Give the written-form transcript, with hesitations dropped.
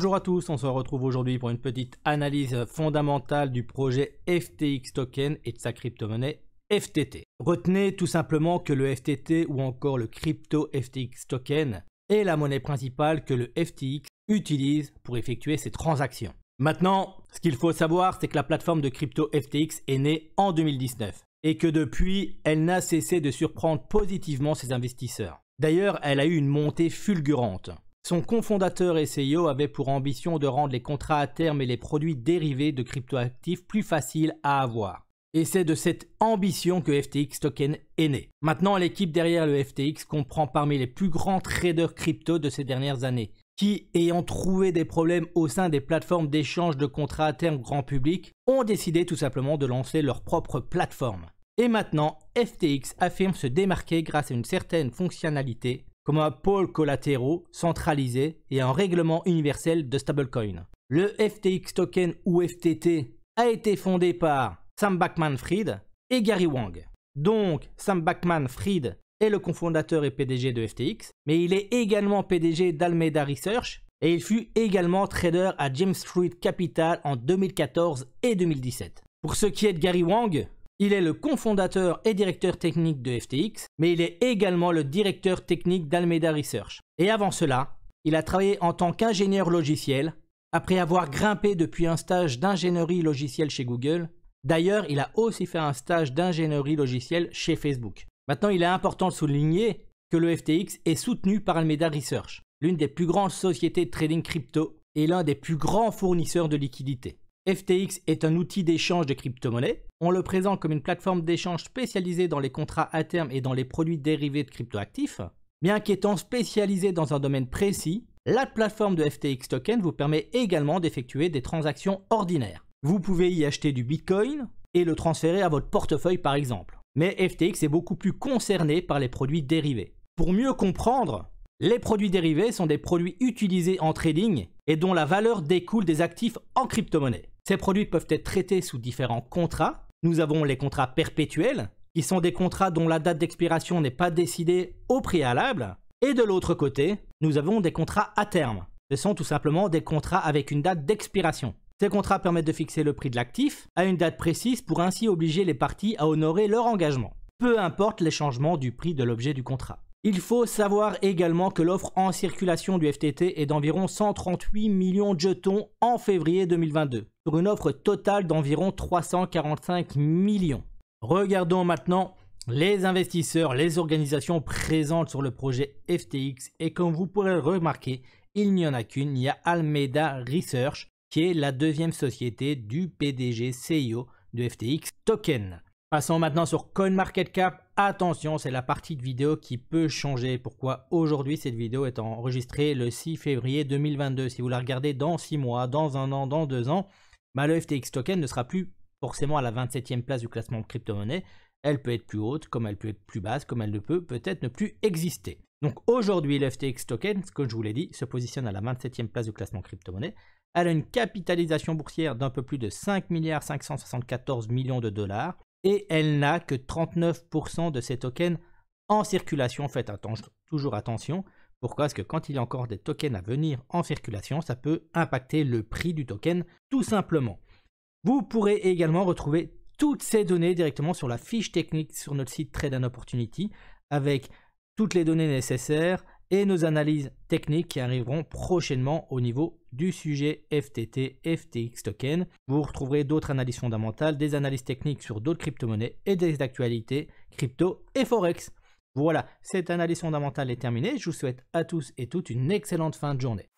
Bonjour à tous, on se retrouve aujourd'hui pour une petite analyse fondamentale du projet FTX Token et de sa crypto-monnaie FTT. Retenez tout simplement que le FTT ou encore le crypto FTX Token est la monnaie principale que le FTX utilise pour effectuer ses transactions. Maintenant, ce qu'il faut savoir, c'est que la plateforme de crypto FTX est née en 2019 et que depuis, elle n'a cessé de surprendre positivement ses investisseurs. D'ailleurs, elle a eu une montée fulgurante. Son cofondateur et CEO avait pour ambition de rendre les contrats à terme et les produits dérivés de cryptoactifs plus faciles à avoir. Et c'est de cette ambition que FTX Token est né. Maintenant, l'équipe derrière le FTX comprend parmi les plus grands traders crypto de ces dernières années, qui, ayant trouvé des problèmes au sein des plateformes d'échange de contrats à terme grand public, ont décidé tout simplement de lancer leur propre plateforme. Et maintenant, FTX affirme se démarquer grâce à une certaine fonctionnalité, comme un pôle collatéraux centralisé et un règlement universel de stablecoin. Le FTX Token ou FTT a été fondé par Sam Bankman-Fried et Gary Wang. Donc, Sam Bankman-Fried est le cofondateur et PDG de FTX, mais il est également PDG d'Alameda Research et il fut également trader à James Street Capital en 2014 et 2017. Pour ce qui est de Gary Wang, il est le cofondateur et directeur technique de FTX, mais il est également le directeur technique d'Alameda Research. Et avant cela, il a travaillé en tant qu'ingénieur logiciel, après avoir grimpé depuis un stage d'ingénierie logicielle chez Google. D'ailleurs, il a aussi fait un stage d'ingénierie logicielle chez Facebook. Maintenant, il est important de souligner que le FTX est soutenu par Alameda Research, l'une des plus grandes sociétés de trading crypto et l'un des plus grands fournisseurs de liquidités. FTX est un outil d'échange de crypto-monnaies. On le présente comme une plateforme d'échange spécialisée dans les contrats à terme et dans les produits dérivés de cryptoactifs. Bien qu'étant spécialisée dans un domaine précis, la plateforme de FTX Token vous permet également d'effectuer des transactions ordinaires. Vous pouvez y acheter du Bitcoin et le transférer à votre portefeuille par exemple. Mais FTX est beaucoup plus concerné par les produits dérivés. Pour mieux comprendre, les produits dérivés sont des produits utilisés en trading et dont la valeur découle des actifs en crypto-monnaie. Ces produits peuvent être traités sous différents contrats. Nous avons les contrats perpétuels, qui sont des contrats dont la date d'expiration n'est pas décidée au préalable. Et de l'autre côté, nous avons des contrats à terme. Ce sont tout simplement des contrats avec une date d'expiration. Ces contrats permettent de fixer le prix de l'actif à une date précise pour ainsi obliger les parties à honorer leur engagement, peu importe les changements du prix de l'objet du contrat. Il faut savoir également que l'offre en circulation du FTT est d'environ 138 millions de jetons en février 2022, sur une offre totale d'environ 345 millions. Regardons maintenant les investisseurs, les organisations présentes sur le projet FTX et comme vous pourrez le remarquer, il n'y en a qu'une, il y a Alameda Research qui est la deuxième société du PDG CEO de FTX Token. Passons maintenant sur CoinMarketCap. Attention, c'est la partie de vidéo qui peut changer. Pourquoi aujourd'hui cette vidéo est enregistrée le 6 février 2022. Si vous la regardez dans 6 mois, dans 1 an, dans 2 ans, le FTX Token ne sera plus forcément à la 27e place du classement de crypto-monnaie. Elle peut être plus haute, comme elle peut être plus basse, comme elle ne peut peut-être ne plus exister. Donc aujourd'hui, le FTX Token, comme je vous l'ai dit, se positionne à la 27e place du classement crypto-monnaie. Elle a une capitalisation boursière d'un peu plus de 5 574 millions de dollars. Et elle n'a que 39% de ces tokens en circulation. Faites toujours attention. Pourquoi? Parce que quand il y a encore des tokens à venir en circulation, ça peut impacter le prix du token tout simplement. Vous pourrez également retrouver toutes ces données directement sur la fiche technique sur notre site Trade & Opportunity avec toutes les données nécessaires et nos analyses techniques qui arriveront prochainement au niveau du sujet FTT, FTX Token. Vous retrouverez d'autres analyses fondamentales, des analyses techniques sur d'autres crypto-monnaies et des actualités crypto et forex. Voilà, cette analyse fondamentale est terminée. Je vous souhaite à tous et toutes une excellente fin de journée.